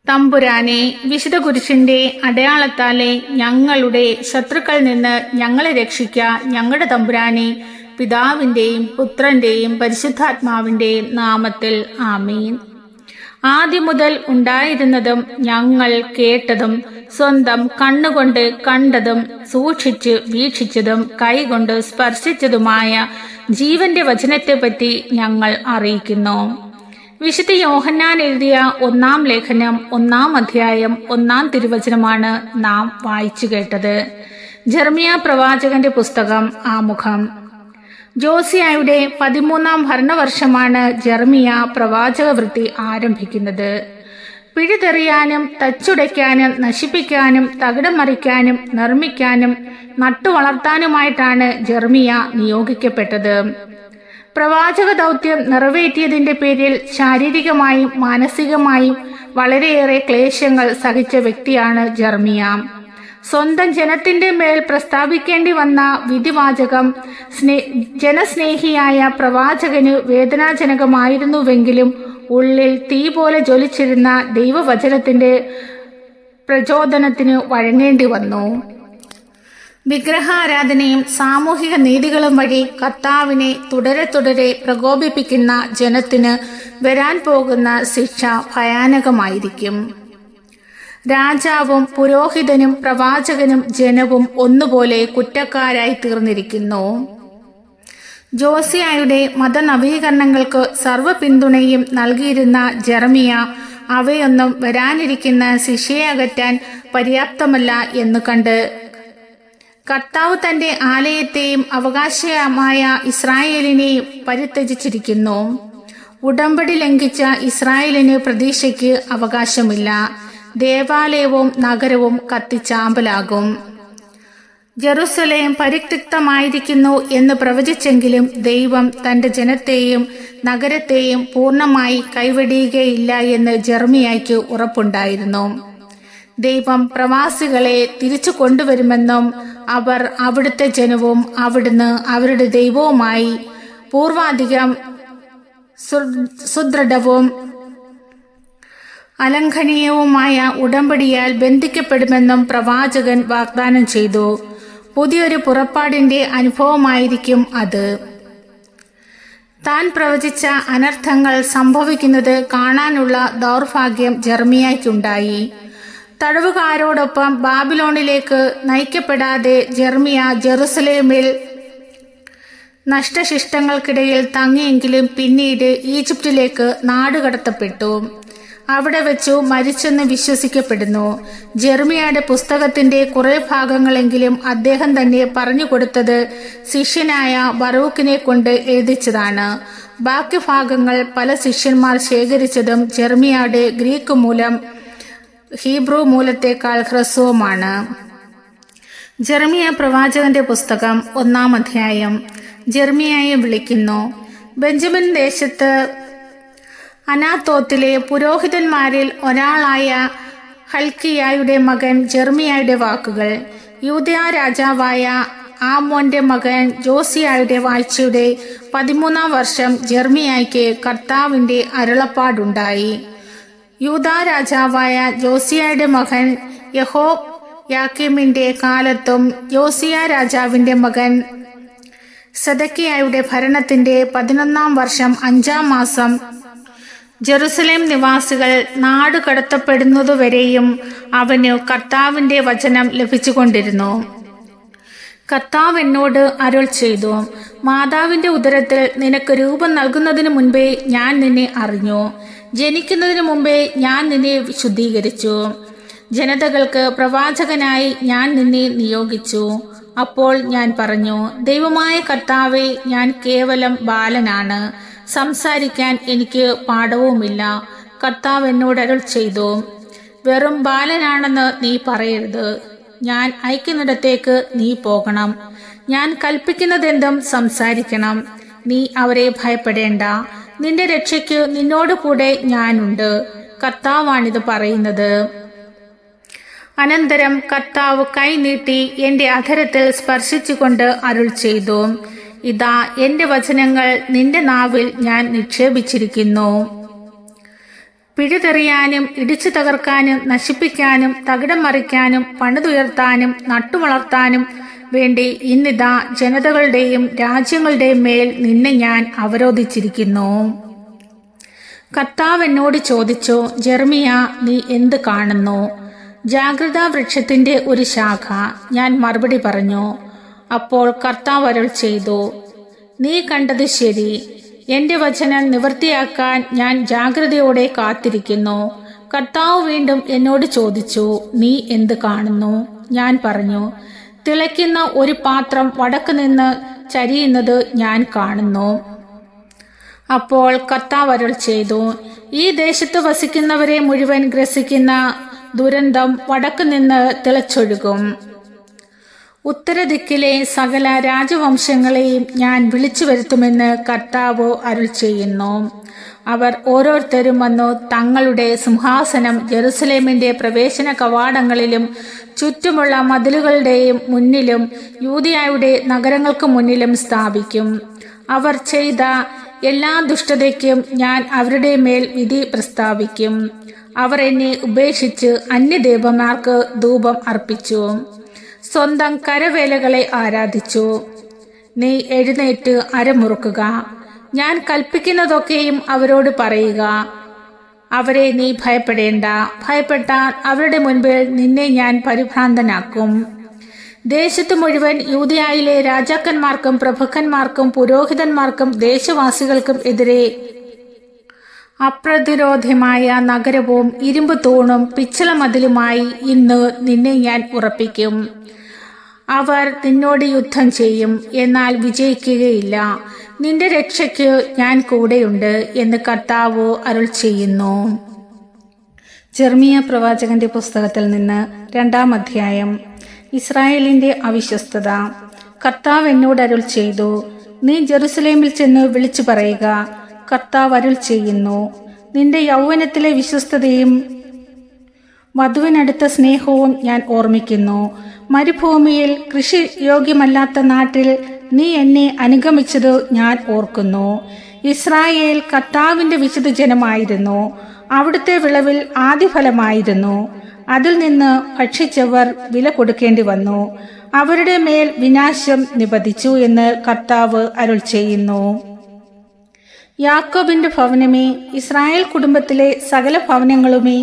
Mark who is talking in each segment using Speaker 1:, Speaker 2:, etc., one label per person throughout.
Speaker 1: തമ്പുരാനെ, വിശുദ്ധ കുരിശിന്റെ അടയാളത്താലെ ഞങ്ങളുടെ ശത്രുക്കളിൽ നിന്ന് ഞങ്ങളെ രക്ഷിക്ക. ഞങ്ങളുടെ തമ്പുരാനെ, പിതാവിന്റെയും പുത്രന്റെയും പരിശുദ്ധാത്മാവിന്റെയും നാമത്തിൽ ആമീൻ. ആദ്യം മുതൽ ഉണ്ടായിരുന്നതും ഞങ്ങൾ കേട്ടതും സ്വന്തം കണ്ണുകൊണ്ട് കണ്ടതും സൂക്ഷിച്ച് വീക്ഷിച്ചതും കൈകൊണ്ട് സ്പർശിച്ചതുമായ ജീവന്റെ വചനത്തെപ്പറ്റി ഞങ്ങൾ അറിയിക്കുന്നു. വിശുദ്ധ യോഹന്നാൻ എഴുതിയ 1-ാം ലേഖനം 1-ാം അധ്യായം 1-ാം തിരുവചനമാണ് നാം വായിച്ചു കേട്ടത്. ജെറമ്യാ പ്രവാചകന്റെ പുസ്തകം ആമുഖം. ജോസിയായുടെ 13-ാം ഭരണവർഷമാണ് ജെറമ്യാ പ്രവാചക വൃത്തി ആരംഭിക്കുന്നത്. പിഴുതെറിയാനും തച്ചുടയ്ക്കാനും നശിപ്പിക്കാനും തകിടം മറിക്കാനും നിർമ്മിക്കാനും നട്ടുവളർത്താനുമായിട്ടാണ് ജെറമ്യാ നിയോഗിക്കപ്പെട്ടത്. പ്രവാചക ദൗത്യം നിറവേറ്റിയതിന്റെ പേരിൽ ശാരീരികമായും മാനസികമായും വളരെയേറെ ക്ലേശങ്ങൾ സഹിച്ച വ്യക്തിയാണ് ജെറമ്യാ. സ്വന്തം ജനത്തിന്റെ മേൽ പ്രസ്താവിക്കേണ്ടി വന്ന വിധിവാചകം ജനസ്നേഹിയായ പ്രവാചകന് വേദനാജനകമായിരുന്നുവെങ്കിലും ഉള്ളിൽ തീ പോലെ ജ്വലിച്ചിരുന്ന ദൈവവചനത്തിന്റെ പ്രചോദനത്തിന് വഴങ്ങേണ്ടി വന്നു. വിഗ്രഹാരാധനയും സാമൂഹിക നീതികളും വഴി കർത്താവിനെ തുടരെ പ്രകോപിപ്പിക്കുന്ന ജനത്തിന് വരാൻ പോകുന്ന ശിക്ഷ ഭയാനകമായിരിക്കും. രാജാവും പുരോഹിതനും പ്രവാചകനും ജനവും ഒന്നുപോലെ കുറ്റക്കാരായി തീർന്നിരിക്കുന്നു. ജോസിയായുടെ മതനവീകരണങ്ങൾക്ക് സർവ്വ പിന്തുണയും നൽകിയിരുന്ന ജെറമ്യാ അവയൊന്നും വരാനിരിക്കുന്ന ശിക്ഷയെ അകറ്റാൻ പര്യാപ്തമല്ല എന്ന് കണ്ട് കർത്താവ് തന്റെ ആലയത്തെയും അവകാശമായ ഇസ്രായേലിനെയും പരിത്യജിച്ചിരിക്കുന്നു. ഉടമ്പടി ലംഘിച്ച ഇസ്രായേലിന് പ്രതീക്ഷയ്ക്ക് അവകാശമില്ല. ദേവാലയവും നഗരവും കത്തിച്ചാമ്പലാകും. ജെറുസലേം പരിത്യക്തമായിരിക്കുന്നു എന്ന് പ്രവചിച്ചെങ്കിലും ദൈവം തന്റെ ജനത്തെയും നഗരത്തെയും പൂർണ്ണമായി കൈവെടിയുകയില്ല എന്ന് ജെറമ്യായ്ക്ക് ഉറപ്പുണ്ടായിരുന്നു. ദൈവം പ്രവാസികളെ തിരിച്ചു കൊണ്ടുവരുമെന്നും അവർ അവിടുത്തെ ജനവും അവിടുന്ന് അവരുടെ ദൈവവുമായി പൂർവാധികം സുദൃഢവും അലംഘനീയവുമായ ഉടമ്പടിയാൽ ബന്ധിക്കപ്പെടുമെന്നും പ്രവാചകൻ വാഗ്ദാനം ചെയ്തു. പുതിയൊരു പുറപ്പാടിന്റെ അനുഭവമായിരിക്കും അത്. താൻ പ്രവചിച്ച അനർത്ഥങ്ങൾ സംഭവിക്കുന്നത് കാണാനുള്ള ദൗർഭാഗ്യം ജെറമ്യായ്ക്കുണ്ടായി. തടവുകാരോടൊപ്പം ബാബിലോണിലേക്ക് നയിക്കപ്പെടാതെ ജെറമ്യാ ജെറുസലേമിൽ നഷ്ടശിഷ്ടങ്ങൾക്കിടയിൽ തങ്ങിയെങ്കിലും പിന്നീട് ഈജിപ്തിലേക്ക് നാടുകടത്തപ്പെട്ടു. അവിടെ വെച്ചു മരിച്ചെന്ന് വിശ്വസിക്കപ്പെടുന്നു. ജെറമ്യായുടെ പുസ്തകത്തിന്റെ കുറെ ഭാഗങ്ങളെങ്കിലും അദ്ദേഹം തന്നെ പറഞ്ഞുകൊടുത്തത് ശിഷ്യനായ ബറൂക്കിനെ കൊണ്ട് എഴുതിച്ചതാണ്. ബാക്കി ഭാഗങ്ങൾ പല ശിഷ്യന്മാർ ശേഖരിച്ചതും ജെറമ്യായുടെ ഗ്രീക്ക് മൂലം ഹീബ്രു മൂലത്തേക്കാൾ ഹ്രസ്വമാണ്. ജെറമ്യാ പ്രവാചകന്റെ പുസ്തകം 1-ാം അധ്യായം. ജെറമ്യായെ വിളിക്കുന്നു. ബെഞ്ചമിൻ ദേശത്ത് അനാത്തോത്തിലെ പുരോഹിതന്മാരിൽ ഒരാളായ ഹൽക്കിയായുടെ മകൻ ജെറമ്യായുടെ വാക്കുകൾ. യൂദയ രാജാവായ ആമോന്റെ മകൻ ജോസിയായുടെ വാഴ്ചയുടെ 13-ാം വർഷം ജെറമ്യായ്ക്ക് കർത്താവിന്റെ അരുളപ്പാടുണ്ടായി. യൂദാ രാജാവായ ജോസിയായുടെ മകൻ യഹോയാക്കീമിന്റെ കാലത്തും യോസിയ രാജാവിന്റെ മകൻ സെദക്കിയായുടെ ഭരണത്തിന്റെ 11-ാം വർഷം 5-ാം മാസം ജെറുസലേം നിവാസികൾ നാട് കടത്തപ്പെടുന്നതുവരെയും അവന് കർത്താവിന്റെ വചനം ലഭിച്ചുകൊണ്ടിരുന്നു. കർത്താവ് എന്നോട് അരുൾ ചെയ്തു, മാതാവിന്റെ ഉദരത്തിൽ നിനക്ക് രൂപം നൽകുന്നതിനു മുൻപേ ഞാൻ നിന്നെ അറിഞ്ഞു. ജനിക്കുന്നതിനു മുമ്പേ ഞാൻ നിന്നെ ശുദ്ധീകരിച്ചു. ജനതകൾക്ക് പ്രവാചകനായി ഞാൻ നിന്നെ നിയോഗിച്ചു. അപ്പോൾ ഞാൻ പറഞ്ഞു, ദൈവമായ കർത്താവേ, ഞാൻ കേവലം ബാലനാണ്, സംസാരിക്കാൻ എനിക്ക് പാഠവുമില്ല. കർത്താവ് എന്നോട് അരുൾ ചെയ്തു, വെറും ബാലനാണെന്ന് നീ പറയരുത്. ഞാൻ അയക്കുന്നിടത്തേക്ക് നീ പോകണം. ഞാൻ കൽപ്പിക്കുന്നതെന്തും സംസാരിക്കണം. നീ അവരെ ഭയപ്പെടേണ്ട. നിന്റെ രക്ഷയ്ക്ക് നിന്നോട് കൂടെ ഞാനുണ്ട്. കർത്താവാണിത് പറയുന്നത്. അനന്തരം കർത്താവ് കൈ നീട്ടി എന്റെ അധരത്തിൽ സ്പർശിച്ചുകൊണ്ട് അരുൾ ചെയ്തു, ഇതാ എന്റെ വചനങ്ങൾ നിന്റെ നാവിൽ ഞാൻ നിക്ഷേപിച്ചിരിക്കുന്നു. പിഴുതെറിയാനും ഇടിച്ചു തകർക്കാനും നശിപ്പിക്കാനും തകിടം മറിക്കാനും പണിതുയർത്താനും നട്ടുവളർത്താനും വേണ്ടി ഇന്നിതാ ജനതകളുടെയും രാജ്യങ്ങളുടെയും മേൽ നിന്നെ ഞാൻ അവരോധിച്ചിരിക്കുന്നു. കർത്താവ് എന്നോട് ചോദിച്ചു, ജെറമിയ, നീ എന്ത് കാണുന്നു? ജാഗ്രതാ വൃക്ഷത്തിന്റെ ഒരു ശാഖ. ഞാൻ മറുപടി പറഞ്ഞു. അപ്പോൾ കർത്താവ് അരുൾ ചെയ്തു, നീ കണ്ടത് ശരി. എന്റെ വചനം നിവൃത്തിയാക്കാൻ ഞാൻ ജാഗ്രതയോടെ കാത്തിരിക്കുന്നു. കർത്താവ് വീണ്ടും എന്നോട് ചോദിച്ചു, നീ എന്ത് കാണുന്നു? ഞാൻ പറഞ്ഞു, തിളയ്ക്കുന്ന ഒരു പാത്രം വടക്ക് നിന്ന് ചരിയുന്നത് ഞാൻ കാണുന്നു. അപ്പോൾ കർത്താവ് അരുൾ ചെയ്തു, ഈ ദേശത്ത് വസിക്കുന്നവരെ മുഴുവൻ ഗ്രസിക്കുന്ന ദുരന്തം വടക്ക് നിന്ന് തിളച്ചൊഴുകും. ഉത്തരദിക്കിലെ സകല രാജവംശങ്ങളെയും ഞാൻ വിളിച്ചു വരുത്തുമെന്ന് കർത്താവ് അരുൾ ചെയ്യുന്നു. അവർ ഓരോരുത്തരും വന്നു തങ്ങളുടെ സിംഹാസനം ജെറുസലേമിന്റെ പ്രവേശന കവാടങ്ങളിലും ചുറ്റുമുള്ള മതിലുകളുടെയും മുന്നിലും യൂദയായുടെ നഗരങ്ങൾക്ക് മുന്നിലും സ്ഥാപിക്കും. അവർ ചെയ്ത എല്ലാ ദുഷ്ടതയ്ക്കും ഞാൻ അവരുടെ മേൽ വിധി പ്രസ്താവിക്കും. അവർ എന്നെ ഉപേക്ഷിച്ച് അന്യദേവന്മാർക്ക് ധൂപം അർപ്പിച്ചു, സ്വന്തം കരവേലകളെ ആരാധിച്ചു. നീ എഴുന്നേറ്റ് അരമുറുക്കുക, ഞാൻ കൽപ്പിക്കുന്നതൊക്കെയും അവരോട് പറയുക. അവരെ നീ ഭയപ്പെടേണ്ട. ഭയപ്പെട്ടാൽ അവരുടെ മുൻപിൽ നിന്നെ ഞാൻ പരിഭ്രാന്തനാക്കും. ദേശത്ത് മുഴുവൻ യൂദയായിലെ രാജാക്കന്മാർക്കും പ്രഭുക്കന്മാർക്കും പുരോഹിതന്മാർക്കും ദേശവാസികൾക്കും എതിരെ അപ്രതിരോധ്യമായ നഗരവും ഇരുമ്പ് തൂണും പിച്ചള മതിലുമായി ഇന്ന് നിന്നെ ഞാൻ ഉറപ്പിക്കും. അവർ നിന്നോട് യുദ്ധം ചെയ്യും, എന്നാൽ വിജയിക്കുകയില്ല. നിന്റെ രക്ഷയ്ക്ക് ഞാൻ കൂടെയുണ്ട് എന്ന് കർത്താവ് അരുൾ ചെയ്യുന്നു. ജെറമിയ പ്രവാചകന്റെ പുസ്തകത്തിൽ നിന്ന് 2-ാം അധ്യായം. ഇസ്രായേലിന്റെ അവിശ്വസ്തത. കർത്താവ് എന്നോട് അരുൾ ചെയ്തു, നീ ജെറുസലേമിൽ ചെന്ന് വിളിച്ചു പറയുക, കർത്താവ് അരുൾ ചെയ്യുന്നു, നിന്റെ യൗവനത്തിലെ വിശ്വസ്തതയും വധുവിനടുത്ത സ്നേഹവും ഞാൻ ഓർമ്മിക്കുന്നു. മരുഭൂമിയിൽ കൃഷി യോഗ്യമല്ലാത്ത നാട്ടിൽ നീ എന്നെ അനുഗമിച്ചത് ഞാൻ ഓർക്കുന്നു. ഇസ്രായേൽ കർത്താവിന്റെ വിശുദ്ധ ജനമായിരുന്നു. അവിടുത്തെ വിളവിൽ ആദ്യഫലമായിരുന്നു. അതിൽ നിന്ന് ഭക്ഷിച്ചവർ വില കൊടുക്കേണ്ടി വന്നു. അവരുടെ മേൽ വിനാശം നിപതിച്ചു എന്ന് കർത്താവ് അരുൾ ചെയ്യുന്നു. യാക്കോബിന്റെ ഭവനമേ, ഇസ്രായേൽ കുടുംബത്തിലെ സകല ഭവനങ്ങളുമേ,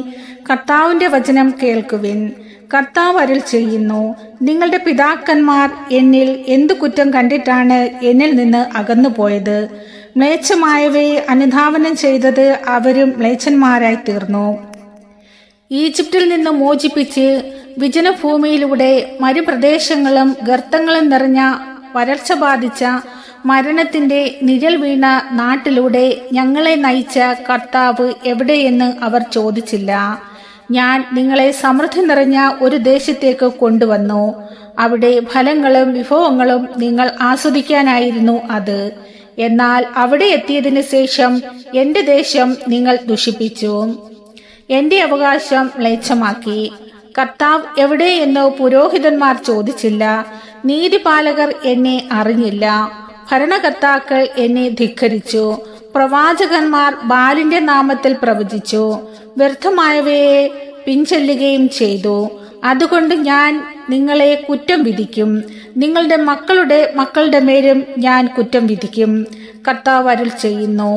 Speaker 1: കർത്താവിന്റെ വചനം കേൾക്കുവിൻ. കർത്താവ് അരുൾ ചെയ്യുന്നു, നിങ്ങളുടെ പിതാക്കന്മാർ എന്നിൽ എന്തു കുറ്റം കണ്ടിട്ടാണ് എന്നിൽ നിന്ന് അകന്നുപോയത്? മ്ലേച്ഛമായവയെ അനുധാവനം ചെയ്തത് അവരും മ്ലേച്ഛന്മാരായി തീർന്നു. ഈജിപ്തിൽ നിന്ന് മോചിപ്പിച്ച് വിജനഭൂമിയിലൂടെ മരുപ്രദേശങ്ങളും ഗർത്തങ്ങളും നിറഞ്ഞ വരൾച്ച ബാധിച്ച മരണത്തിന്റെ നിഴൽ വീണ നാട്ടിലൂടെ ഞങ്ങളെ നയിച്ച കർത്താവ് എവിടെയെന്ന് അവർ ചോദിച്ചില്ല. ഞാൻ നിങ്ങളെ സമൃദ്ധി നിറഞ്ഞ ഒരു ദേശത്തേക്ക് കൊണ്ടുവന്നു. അവിടെ ഫലങ്ങളും വിഭവങ്ങളും നിങ്ങൾ ആസ്വദിക്കാനായിരുന്നു അത്. എന്നാൽ അവിടെ എത്തിയതിനു ശേഷം എന്റെ ദേശം നിങ്ങൾ ദുഷിപ്പിച്ചു, എന്റെ അവകാശം മ്ലേച്ഛമാക്കി. കർത്താവ് എവിടെയെന്ന് പുരോഹിതന്മാർ ചോദിച്ചില്ല. നീതിപാലകർ എന്നെ അറിഞ്ഞില്ല. ഭരണകർത്താക്കൾ എന്നെ ധിക്കരിച്ചു. പ്രവാചകന്മാർ ബാലിന്റെ നാമത്തിൽ പ്രവചിച്ചു, വ്യർത്ഥമായവയെ പിൻചെല്ലുകയും ചെയ്തു. അതുകൊണ്ട് ഞാൻ നിങ്ങളെ കുറ്റം വിധിക്കും. നിങ്ങളുടെ മക്കളുടെ മേലും ഞാൻ കുറ്റം വിധിക്കും. കർത്താവ് അരുൾ ചെയ്യുന്നു.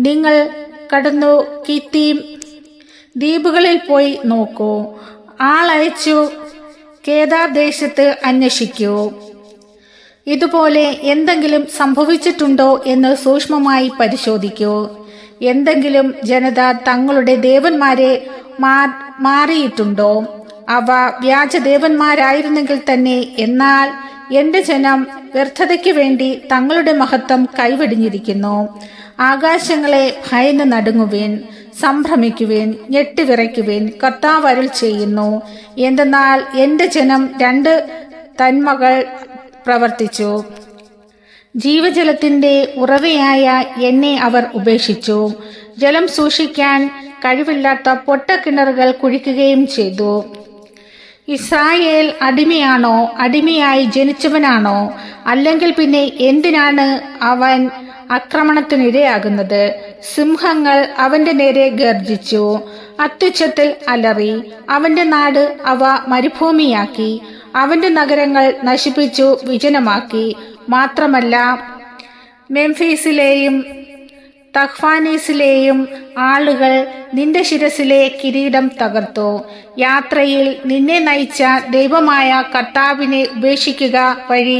Speaker 1: നിങ്ങൾ കടന്നു കിത്തീം ദ്വീപുകളിൽ പോയി നോക്കൂ. ആളയച്ചു കേദാർ ദേശത്ത് അന്വേഷിക്കൂ. ഇതുപോലെ എന്തെങ്കിലും സംഭവിച്ചിട്ടുണ്ടോ എന്ന് സൂക്ഷ്മമായി പരിശോധിക്കൂ. എന്തെങ്കിലും ജനത തങ്ങളുടെ ദേവന്മാരെ മാറിയിട്ടുണ്ടോ? അവ വ്യാജദേവന്മാരായിരുന്നെങ്കിൽ തന്നെ. എന്നാൽ എന്റെ ജനം വ്യർത്ഥതയ്ക്ക് വേണ്ടി തങ്ങളുടെ മഹത്വം കൈവെടിഞ്ഞിരിക്കുന്നു. ആകാശങ്ങളെ ഭയന്ന് നടുങ്ങുവിൻ, സംഭ്രമിക്കുവിൻ, ഞെട്ടിവിറയ്ക്കുവിൻ. കർത്താവ് അരുൾ ചെയ്യുന്നു. എന്തെന്നാൽ എന്റെ ജനം 2 തന്മകൾ പ്രവർത്തിച്ചു. ജീവജലത്തിന്റെ ഉറവയായ എന്നെ അവർ ഉപേക്ഷിച്ചു. ജലം സൂക്ഷിക്കാൻ കഴിവില്ലാത്ത പൊട്ടക്കിണറുകൾ കുഴിക്കുകയും ചെയ്തു. ഇസ്രായേൽ അടിമയാണോ? അടിമയായി ജനിച്ചവനാണോ? അല്ലെങ്കിൽ പിന്നെ എന്തിനാണ് അവൻ ആക്രമണത്തിനിരയാകുന്നത്. സിംഹങ്ങൾ അവന്റെ നേരെ ഗർജിച്ചു, അത്യുച്ചത്തിൽ അലറി. അവന്റെ നാട് അവ മരുഭൂമിയാക്കി, അവന്റെ നഗരങ്ങൾ നശിപ്പിച്ചു വിജനമാക്കി. മാത്രമല്ല, മെംഫീസിലെയും തഹ്ഫാനീസിലെയും ആളുകൾ നിന്റെ ശിരസിലെ കിരീടം തകർത്തു. യാത്രയിൽ നിന്നെ നയിച്ച ദൈവമായ കർത്താവിനെ ഉപേക്ഷിക്കുക വഴി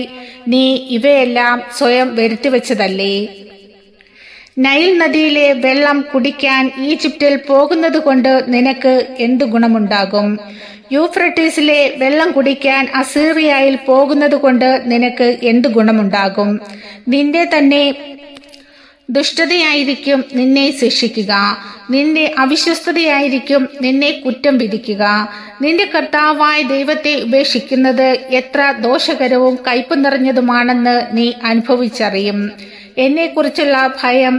Speaker 1: നീ ഇവയെല്ലാം സ്വയം വരുത്തിവെച്ചതല്ലേ? നൈൽ നദിയിലെ വെള്ളം കുടിക്കാൻ ഈജിപ്തിൽ പോകുന്നത് കൊണ്ട് നിനക്ക് എന്തു ഗുണമുണ്ടാകും? യൂഫ്രട്ടീസിലെ വെള്ളം കുടിക്കാൻ അസീറിയയിൽ പോകുന്നത് കൊണ്ട് നിനക്ക് എന്തു ഗുണമുണ്ടാകും? നിന്റെ തന്നെ ദുഷ്ടതയായിരിക്കും നിന്നെ ശിക്ഷിക്കുക, നിന്റെ അവിശ്വസ്തതയായിരിക്കും നിന്നെ കുറ്റം വിധിക്കുക. നിന്റെ കർത്താവായ ദൈവത്തെ ഉപേക്ഷിക്കുന്നത് എത്ര ദോഷകരവും കയ്പ് നിറഞ്ഞതുമാണെന്ന് നീ അനുഭവിച്ചറിയും. എന്നെക്കുറിച്ചുള്ള ഭയം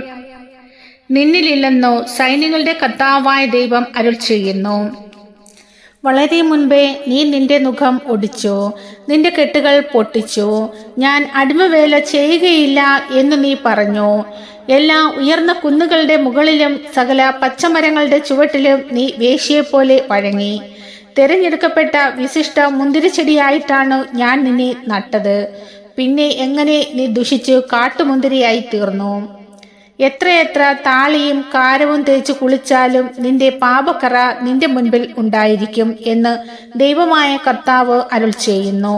Speaker 1: നിന്നിലില്ലെന്നോ സൈന്യങ്ങളുടെ കർത്താവായ ദൈവം അരുൾ ചെയ്യുന്നു. വളരെ മുൻപേ നീ നിന്റെ മുഖം ഒടിച്ചു, നിന്റെ കെട്ടുകൾ പൊട്ടിച്ചു. ഞാൻ അടിമവേല ചെയ്യുകയില്ല എന്ന് നീ പറഞ്ഞു. എല്ലാ ഉയർന്ന കുന്നുകളുടെ മുകളിലും സകല പച്ചമരങ്ങളുടെ ചുവട്ടിലും നീ വേശ്യയെപ്പോലെ വഴങ്ങി. തിരഞ്ഞെടുക്കപ്പെട്ട വിശിഷ്ട മുന്തിരിച്ചെടിയായിട്ടാണ് ഞാൻ നിന്നെ നട്ടത്. പിന്നെ എങ്ങനെ നീ ദുഷിച്ചു കാട്ടുമുന്തിരിയായി തീർന്നു? എത്രയെത്ര താളിയും കാരവും തേച്ച് കുളിച്ചാലും നിന്റെ പാപക്കറ നിന്റെ മുൻപിൽ ഉണ്ടായിരിക്കും എന്ന് ദൈവമായ കർത്താവ് അരുൾ ചെയ്യുന്നു.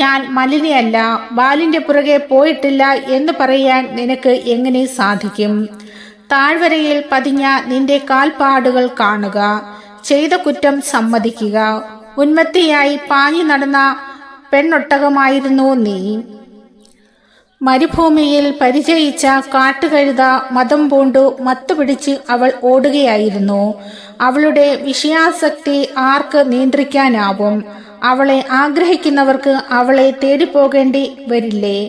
Speaker 1: ഞാൻ മലിനയല്ല, ബാലിന്റെ പുറകെ പോയിട്ടില്ല എന്ന് പറയാൻ നിനക്ക് എങ്ങനെ സാധിക്കും? താഴ്വരയിൽ പതിഞ്ഞ നിന്റെ കാൽപ്പാടുകൾ കാണുക, ചെയ്ത കുറ്റം സമ്മതിക്കുക. ഉന്മത്തിയായി പാഞ്ഞു നടന്ന പെണ്ണൊട്ടകമായിരുന്നു നീ. മരുഭൂമിയിൽ പരിചയിച്ച കാട്ടുകഴുത മദം പൂണ്ടു മത്തുപിടിച്ച് അവൾ ഓടുകയായിരുന്നു. അവളുടെ വിഷയാസക്തി ആർക്ക് നിയന്ത്രിക്കാനാവും? അവളെ ആഗ്രഹിക്കുന്നവർക്ക് അവളെ തേടിപ്പോകേണ്ടി വരില്ലേ?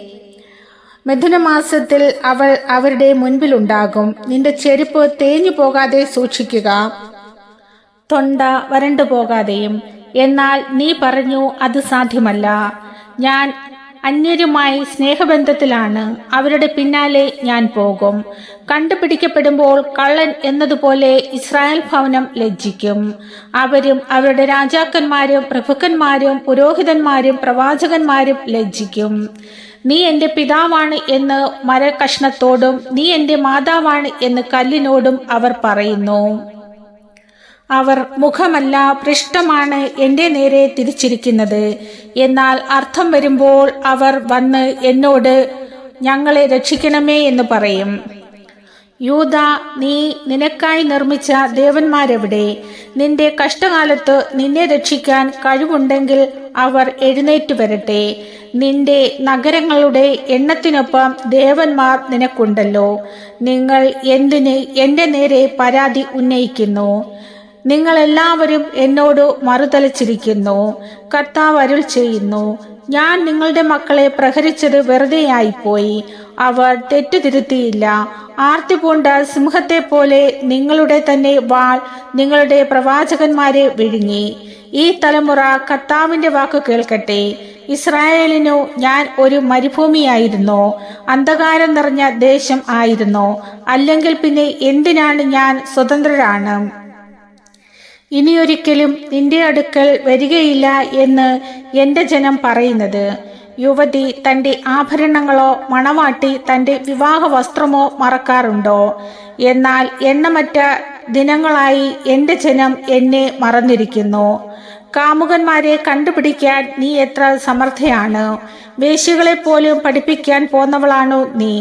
Speaker 1: മിഥുനമാസത്തിൽ അവൾ അവരുടെ മുൻപിലുണ്ടാകും. നിന്റെ ചെരുപ്പ് തേഞ്ഞു പോകാതെ സൂക്ഷിക്കുക, തൊണ്ട വരണ്ടു പോകാതെയും. എന്നാൽ നീ പറഞ്ഞു, അത് സാധ്യമല്ല. ഞാൻ അന്യരുമായി സ്നേഹബന്ധത്തിലാണ്, അവരുടെ പിന്നാലെ ഞാൻ പോകും. കണ്ടുപിടിക്കപ്പെടുമ്പോൾ കള്ളൻ എന്നതുപോലെ ഇസ്രായേൽ ഭവനം ലജ്ജിക്കും. അവരും അവരുടെ രാജാക്കന്മാരും പ്രഭുക്കന്മാരും പുരോഹിതന്മാരും പ്രവാചകന്മാരും ലജ്ജിക്കും. നീ എൻ്റെ പിതാവാണ് എന്ന് മരകഷ്ണത്തോടും നീ എൻ്റെ മാതാവാണ് എന്ന് കല്ലിനോടും അവർ പറയുന്നു. അവർ മുഖമല്ല പൃഷ്ഠമാണ് എൻ്റെ നേരെ തിരിച്ചിരിക്കുന്നത്. എന്നാൽ അർത്ഥം വരുമ്പോൾ അവർ വന്ന് എന്നോട്, ഞങ്ങളെ രക്ഷിക്കണമേ എന്ന് പറയും. യൂദ, നീ നിനക്കായി നിർമ്മിച്ച ദേവന്മാരെവിടെ? നിന്റെ കഷ്ടകാലത്ത് നിന്നെ രക്ഷിക്കാൻ കഴിവുണ്ടെങ്കിൽ അവർ എഴുന്നേറ്റ് വരട്ടെ. നിന്റെ നഗരങ്ങളുടെ എണ്ണത്തിനൊപ്പം ദേവന്മാർ നിനക്കുണ്ടല്ലോ. നിങ്ങൾ എന്തിന് എൻ്റെ നേരെ പരാതി ഉന്നയിക്കുന്നു? നിങ്ങളെല്ലാവരും എന്നോട് മറുതലിച്ചിരിക്കുന്നു. കർത്താവ് അരുൾ ചെയ്യുന്നു, ഞാൻ നിങ്ങളുടെ മക്കളെ പ്രഹരിച്ചത് വെറുതെയായിപ്പോയി. അവർ തെറ്റുതിരുത്തിയില്ല. ആർത്തി പൂണ്ട സിംഹത്തെ പോലെ നിങ്ങളുടെ തന്നെ വാൾ നിങ്ങളുടെ പ്രവാചകന്മാരെ വിഴുങ്ങി. ഈ തലമുറ കർത്താവിന്റെ വാക്ക് കേൾക്കട്ടെ. ഇസ്രായേലിനു ഞാൻ ഒരു മരുഭൂമിയായിരുന്നോ? അന്ധകാരം നിറഞ്ഞ ദേശം ആയിരുന്നോ? അല്ലെങ്കിൽ പിന്നെ എന്തിനാണ് ഞാൻ സ്വതന്ത്രരാണ്? ഇനിയൊരിക്കലും നിന്റെ അടുക്കൽ വരികയില്ല എന്ന് എൻ്റെ ജനം പറയുന്നത്. യുവതി തൻ്റെ ആഭരണങ്ങളോ മണവാട്ടി തൻ്റെ വിവാഹ വസ്ത്രമോ മറക്കാറുണ്ടോ? എന്നാൽ എണ്ണമറ്റ ദിനങ്ങളായി എൻ്റെ ജനം എന്നെ മറന്നിരിക്കുന്നു. കാമുകന്മാരെ കണ്ടുപിടിക്കാൻ നീ എത്ര സമർത്ഥയാണ്! വേശ്യകളെപ്പോലും പഠിപ്പിക്കാൻ പോന്നവളാണു നീ.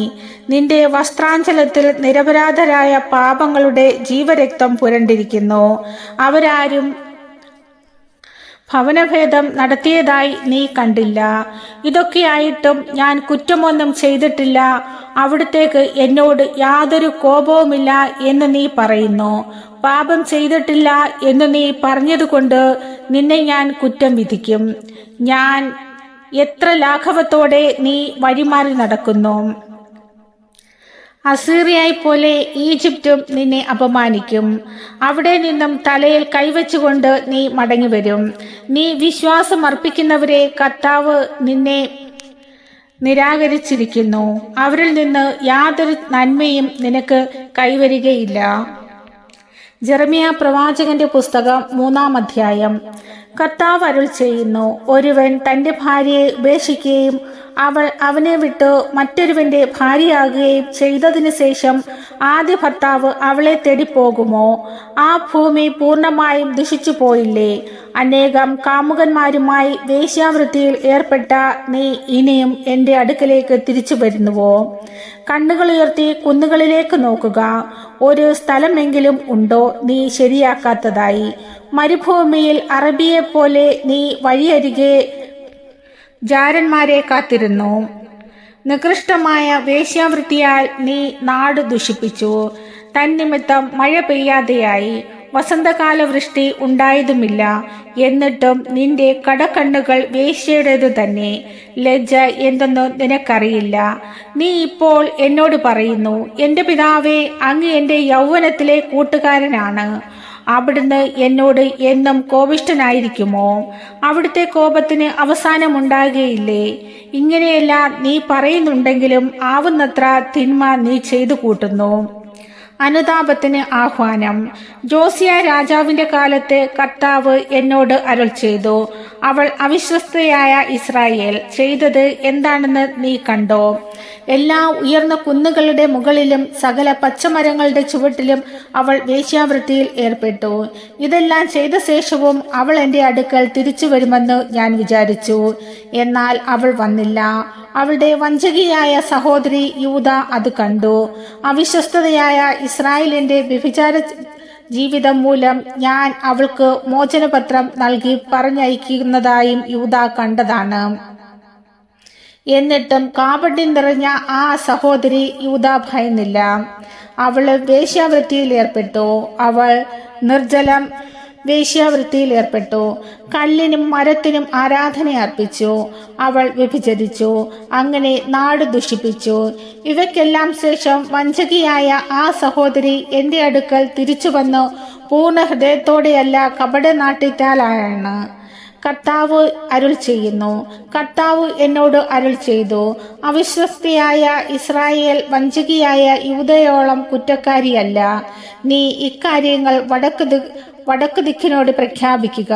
Speaker 1: നിന്റെ വസ്ത്രാഞ്ചലത്തിൽ നിരപരാധരായ പാപങ്ങളുടെ ജീവരക്തം പുരണ്ടിരിക്കുന്നു. അവരാരും ഭവനഭേദം നടത്തിയതായി നീ കണ്ടില്ല. ഇതൊക്കെയായിട്ടും ഞാൻ കുറ്റമൊന്നും ചെയ്തിട്ടില്ല, അവിടുത്തേക്ക് എന്നോട് യാതൊരു കോപവുമില്ല എന്ന് നീ പറയുന്നു. പാപം ചെയ്തിട്ടില്ല എന്ന് നീ പറഞ്ഞതുകൊണ്ട് നിന്നെ ഞാൻ കുറ്റം വിധിക്കും. ഞാൻ എത്ര ലാഘവത്തോടെ നീ വഴിമാറി നടക്കുന്നു. അസീറിയായി പോലെ ഈജിപ്തും നിന്നെ അപമാനിക്കും. അവിടെ നിന്നും തലയിൽ കൈവച്ചുകൊണ്ട് നീ മടങ്ങി വരും. നീ വിശ്വാസം അർപ്പിക്കുന്നവരെ കർത്താവ് നിന്നെ നിരാകരിച്ചിരിക്കുന്നു. അവരിൽ നിന്ന് യാതൊരു നന്മയും നിനക്ക് കൈവരികയില്ല. ജെറമ്യാ പ്രവാചകന്റെ പുസ്തകം 3-ാം അധ്യായം. കർത്താവ് അരുൾ ചെയ്യുന്നു, ഒരുവൻ തന്റെ ഭാര്യയെ ഉപേക്ഷിക്കുകയും അവൾ അവനെ വിട്ട് മറ്റൊരുവന്റെ ഭാര്യയാകുകയും ചെയ്തതിനു ശേഷം ആദ്യ ഭർത്താവ് അവളെ തേടിപ്പോകുമോ? ആ ഭൂമി പൂർണ്ണമായും ദുഷിച്ചു പോയില്ലേ? അനേകം കാമുകന്മാരുമായി വേശ്യാവൃത്തിയിൽ ഏർപ്പെട്ട നീ ഇനിയും എൻ്റെ അടുക്കലേക്ക് തിരിച്ചു വരുന്നുവോ? കണ്ണുകളുയർത്തി കുന്നുകളിലേക്ക് നോക്കുക. ഒരു സ്ഥലമെങ്കിലും ഉണ്ടോ നീ ശരിയാക്കാത്തതായി? മരുഭൂമിയിൽ അറബിയെപ്പോലെ നീ വഴിയരികെ ജാരന്മാരെ കാത്തിരുന്നു. നികൃഷ്ടമായ വേശ്യാവൃത്തിയാൽ നീ നാട് ദുഷിപ്പിച്ചു. തന്നിമിത്തം മഴ പെയ്യാതെയായി, വസന്തകാല വൃഷ്ടി ഉണ്ടായതുമില്ല. എന്നിട്ടും നിന്റെ കടക്കണ്ണുകൾ വേശ്യയുടേതു തന്നെ. ലജ്ജ എന്തെന്ന് നിനക്കറിയില്ല. നീ ഇപ്പോൾ എന്നോട് പറയുന്നു, എൻ്റെ പിതാവേ, അങ്ങ് എൻ്റെ യൗവനത്തിലെ കൂട്ടുകാരനാണ്. അവിടുന്ന് എന്നോട് എന്നും കോപിഷ്ഠനായിരിക്കുമോ? അവിടുത്തെ കോപത്തിന് അവസാനമുണ്ടാകുകയില്ലേ? ഇങ്ങനെയെല്ലാം നീ പറയുന്നുണ്ടെങ്കിലും ആവുന്നത്ര തിന്മ നീ ചെയ്തു കൂട്ടുന്നു. അനുതാപത്തിന് ആഹ്വാനം. ജോസിയ രാജാവിന്റെ കാലത്ത് കർത്താവ് എന്നോട് അരുൾ ചെയ്തു, അവൾ അവിശ്വസ്തയായ ഇസ്രായേൽ ചെയ്തത് എന്താണെന്ന് നീ കണ്ടോ? എല്ലാ ഉയർന്ന കുന്നുകളുടെ മുകളിലും സകല പച്ചമരങ്ങളുടെ ചുവട്ടിലും അവൾ വേശ്യാവൃത്തിയിൽ ഏർപ്പെട്ടു. ഇതെല്ലാം ചെയ്ത ശേഷവും അവൾ എൻ്റെ അടുക്കൽ തിരിച്ചു വരുമെന്ന് ഞാൻ വിചാരിച്ചു. എന്നാൽ അവൾ വന്നില്ല. അവളുടെ വഞ്ചകിയായ സഹോദരി യൂദ അത് കണ്ടു. അവിശ്വസ്തതയായ ഇസ്രായേലിന്റെ വ്യഭിചാര ജീവിതം മൂലം ഞാൻ അവൾക്ക് മോചനപത്രം നൽകി പറഞ്ഞയക്കുന്നതായും യൂദ കണ്ടതാണ്. എന്നിട്ടും കാപട്യം നിറഞ്ഞ ആ സഹോദരി യൂദ ഭയന്നില്ല. അവള് വേശ്യാവൃത്തിയിൽ ഏർപ്പെട്ടു. അവൾ നിർജ്ജലം വേശ്യാവൃത്തിയിൽ ഏർപ്പെട്ടു. കല്ലിനും മരത്തിനും ആരാധന അർപ്പിച്ചു. അവൾ വ്യഭിചരിച്ചു. അങ്ങനെ നാട് ദുഷിപ്പിച്ചു. ഇവയ്ക്കെല്ലാം ശേഷം വഞ്ചകിയായ ആ സഹോദരി എൻ്റെ അടുക്കൽ തിരിച്ചു വന്നു പൂർണ്ണ ഹൃദയത്തോടെയല്ല കപടനാട്യത്താലാണ്. കർത്താവ് അരുൾ ചെയ്യുന്നു. കർത്താവ് എന്നോട് അരുൾ ചെയ്തു, അവിശ്വസ്തയായ ഇസ്രായേൽ വഞ്ചകിയായ യൂദയോളം കുറ്റക്കാരിയല്ല. നീ ഇക്കാര്യങ്ങൾ വടക്ക് ദിക്കിനോട് പ്രഖ്യാപിക്കുക.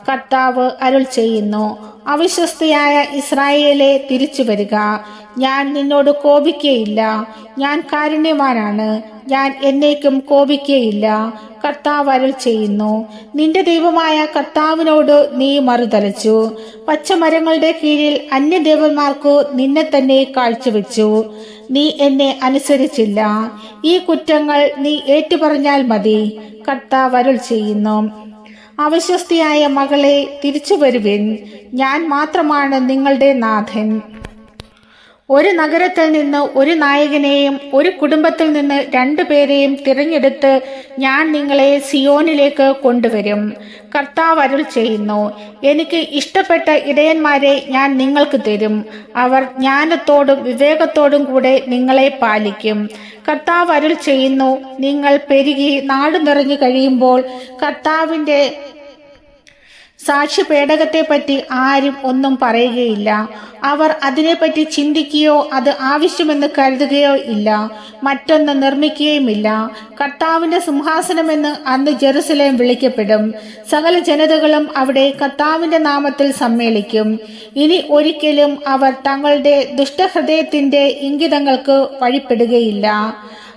Speaker 1: കർത്താവ് അരുൾ ചെയ്യുന്നു, അവിശ്വസ്തയായ ഇസ്രായേലെ തിരിച്ചു വരിക. ഞാൻ നിന്നോട് കോപിക്കുകയില്ല. ഞാൻ കാരുണ്യവാനാണ്. ഞാൻ എന്നേക്കും കോപിക്കുകയില്ല. കർത്താവ് അരുൾ ചെയ്യുന്നു. നിന്റെ ദൈവമായ കർത്താവിനോട് നീ മറുതലച്ചു. പച്ചമരങ്ങളുടെ കീഴിൽ അന്യദേവന്മാർക്കു നിന്നെ തന്നെ കാഴ്ചവെച്ചു. നീ എന്നെ അനുസരിച്ചില്ല. ഈ കുറ്റങ്ങൾ നീ ഏറ്റുപറഞ്ഞാൽ മതി. കർത്താവ് അരുൾ ചെയ്യുന്നു. അവിശ്വസ്തയായ മകളെ, തിരിച്ചു വരുവിൻ. ഞാൻ മാത്രമാണ് നിങ്ങളുടെ നാഥൻ. ഒരു നഗരത്തിൽ നിന്ന് ഒരു നായകനെയും ഒരു കുടുംബത്തിൽ നിന്ന് 2 പേരെയും തിരഞ്ഞെടുത്ത് ഞാൻ നിങ്ങളെ സിയോനിലേക്ക് കൊണ്ടുവരും. കർത്താവ് അരുൾ ചെയ്യുന്നു. എനിക്ക് ഇഷ്ടപ്പെട്ട ഇടയന്മാരെ ഞാൻ നിങ്ങൾക്ക് തരും. അവർ ജ്ഞാനത്തോടും വിവേകത്തോടും കൂടെ നിങ്ങളെ പാലിക്കും. കർത്താവ് അരുൾ ചെയ്യുന്നു. നിങ്ങൾ പെരുകി നാട് നിറഞ്ഞു കഴിയുമ്പോൾ കർത്താവിൻ്റെ സാക്ഷ്യപേടകത്തെ പറ്റി ആരും ഒന്നും പറയുകയില്ല. അവർ അതിനെപ്പറ്റി ചിന്തിക്കുകയോ അത് ആവശ്യമെന്ന് കരുതുകയോ ഇല്ല. മറ്റൊന്ന് നിർമ്മിക്കുകയുമില്ല. കർത്താവിന്റെ സിംഹാസനമെന്ന് അന്ന് ജെറുസലേം വിളിക്കപ്പെടും. സകല ജനതകളും അവിടെ കർത്താവിന്റെ നാമത്തിൽ സമ്മേളിക്കും. ഇനി ഒരിക്കലും അവർ തങ്ങളുടെ ദുഷ്ടഹൃദയത്തിന്റെ ഇംഗിതങ്ങൾക്ക് വഴിപ്പെടുകയില്ല.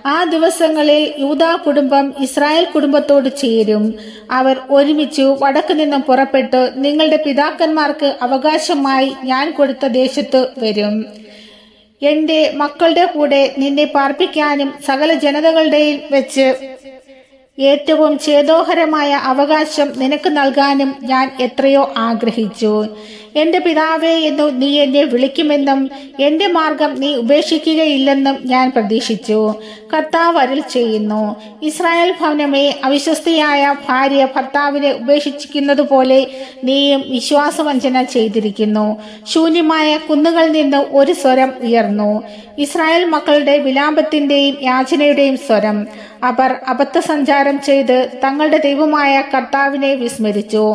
Speaker 1: ആ ദിവസങ്ങളിൽ യൂദാ കുടുംബം ഇസ്രായേൽ കുടുംബത്തോട് ചേരും. അവർ ഒരുമിച്ചു വടക്ക് നിന്നും പുറപ്പെട്ട് നിങ്ങളുടെ പിതാക്കന്മാർക്ക് അവകാശമായി ഞാൻ കൊടുത്ത ദേശത്ത് വരും. എൻ്റെ മക്കളുടെ കൂടെ നിന്നെ പാർപ്പിക്കാനും സകല ജനതകളുടെയിൽ വെച്ച് ഏറ്റവും ഛേദോഹരമായ അവകാശം നിനക്ക് നൽകാനും ഞാൻ എത്രയോ ആഗ്രഹിച്ചു. എൻ്റെ പിതാവേ എന്നു നീ എന്നെ വിളിക്കുമെന്നും എൻ്റെ മാർഗം നീ ഉപേക്ഷിക്കുകയില്ലെന്നും ഞാൻ പ്രതീക്ഷിച്ചു. കർത്താവ് അരുൾ ചെയ്യുന്നു. ഇസ്രായേൽ ഭവനമേ, അവിശ്വസ്തയായ ഭാര്യ ഭർത്താവിനെ ഉപേക്ഷിക്കുന്നത് പോലെ നീയും വിശ്വാസവഞ്ചന ചെയ്തിരിക്കുന്നു. ശൂന്യമായ കുന്നുകളിൽ നിന്ന് ഒരു സ്വരം ഉയർന്നു, ഇസ്രായേൽ മക്കളുടെ വിലാപത്തിന്റെയും യാചനയുടെയും സ്വരം. അവർ അബദ്ധസഞ്ചാരം ചെയ്ത് തങ്ങളുടെ ദൈവമായ കർത്താവിനെ വിസ്മരിച്ചു.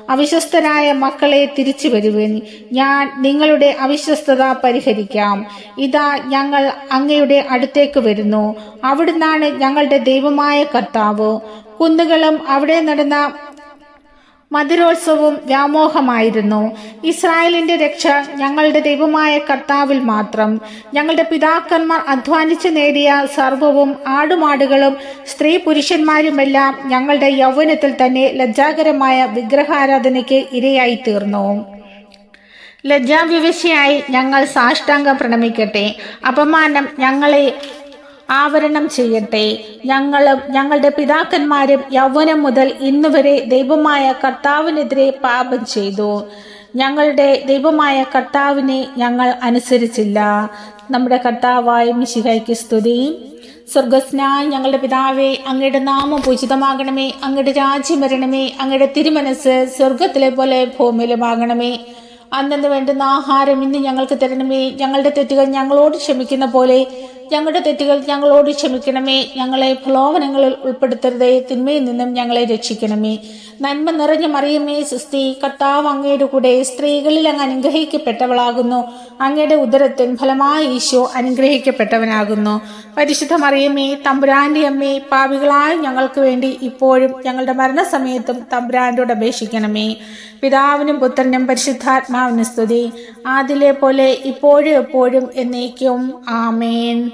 Speaker 1: അവിശ്വസ്തരായ മക്കളെ തിരിച്ചു വരുവിൻ, ഞാൻ നിങ്ങളുടെ അവിശ്വസ്തത പരിഹരിക്കാം. ഇതാ ഞങ്ങൾ അങ്ങയുടെ അടുത്തേക്ക് വരുന്നു. അവിടുന്നാണ് ഞങ്ങളുടെ ദൈവമായ കർത്താവ്. കുന്നുകളും അവിടെ നടന്ന മധുരോത്സവവും വ്യാമോഹമായിരുന്നു. ഇസ്രായേലിന്റെ രക്ഷ ഞങ്ങളുടെ ദൈവമായ കർത്താവിൽ മാത്രം. ഞങ്ങളുടെ പിതാക്കന്മാർ അധ്വാനിച്ചു നേടിയ സർവ്വവും, ആടുമാടുകളും സ്ത്രീ പുരുഷന്മാരുമെല്ലാം ഞങ്ങളുടെ യൗവനത്തിൽ തന്നെ ലജ്ജാകരമായ വിഗ്രഹാരാധനയ്ക്ക് ഇരയായി തീർന്നു. ലജ്ജാവിവശയായി ഞങ്ങൾ സാഷ്ടാംഗം പ്രണമിക്കട്ടെ. അപമാനം ഞങ്ങളെ ആവരണം ചെയ്യട്ടെ. ഞങ്ങളും ഞങ്ങളുടെ പിതാക്കന്മാരും യൗവനം മുതൽ ഇന്നുവരെ ദൈവമായ കർത്താവിനെതിരെ പാപം ചെയ്തു. ഞങ്ങളുടെ ദൈവമായ കർത്താവിനെ ഞങ്ങൾ അനുസരിച്ചില്ല. നമ്മുടെ കർത്താവായ മിശിഹായ്ക്ക് സ്തുതി. സ്വർഗസ്നായ ഞങ്ങളുടെ പിതാവേ, അങ്ങയുടെ നാമം പൂജിതമാകണമേ. അങ്ങയുടെ രാജ്യം വരണമേ. അങ്ങയുടെ തിരുമനസ് സ്വർഗത്തിലെ പോലെ ഭൂമിയിലുമാകണമേ. അന്നു വേണ്ടുന്ന ആഹാരം ഇന്ന് ഞങ്ങൾക്ക് തരണമേ. ഞങ്ങളുടെ തെറ്റുകൾ ഞങ്ങളോട് ക്ഷമിക്കുന്ന പോലെ ഞങ്ങളുടെ തെറ്റുകൾ ഞങ്ങളോട് ക്ഷമിക്കണമേ. ഞങ്ങളെ പ്രലോഭനങ്ങളിൽ ഉൾപ്പെടുത്തരുതേ, തിന്മയിൽ നിന്നും ഞങ്ങളെ രക്ഷിക്കണമേ. നന്മ നിറഞ്ഞ മറിയമേ സുസ്തി, കർത്താവ് അങ്ങയുടെ കൂടെ, സ്ത്രീകളിൽ അങ്ങ് അനുഗ്രഹിക്കപ്പെട്ടവളാകുന്നു. അങ്ങയുടെ ഉദരത്തിൻ ഫലമായ ഈശോ അനുഗ്രഹിക്കപ്പെട്ടവനാകുന്നു. പരിശുദ്ധ മറിയമേ, തമ്പുരാന്റെ അമ്മേ, പാപികളായ ഞങ്ങൾക്ക് വേണ്ടി ഇപ്പോഴും ഞങ്ങളുടെ മരണസമയത്തും തമ്പുരാനോട് അപേക്ഷിക്കണമേ. പിതാവിനും പുത്രനും പരിശുദ്ധാത്മാവിനും സ്തുതി, ആദിലെ പോലെ ഇപ്പോഴും എപ്പോഴും എന്നേക്കും. ആമേൻ.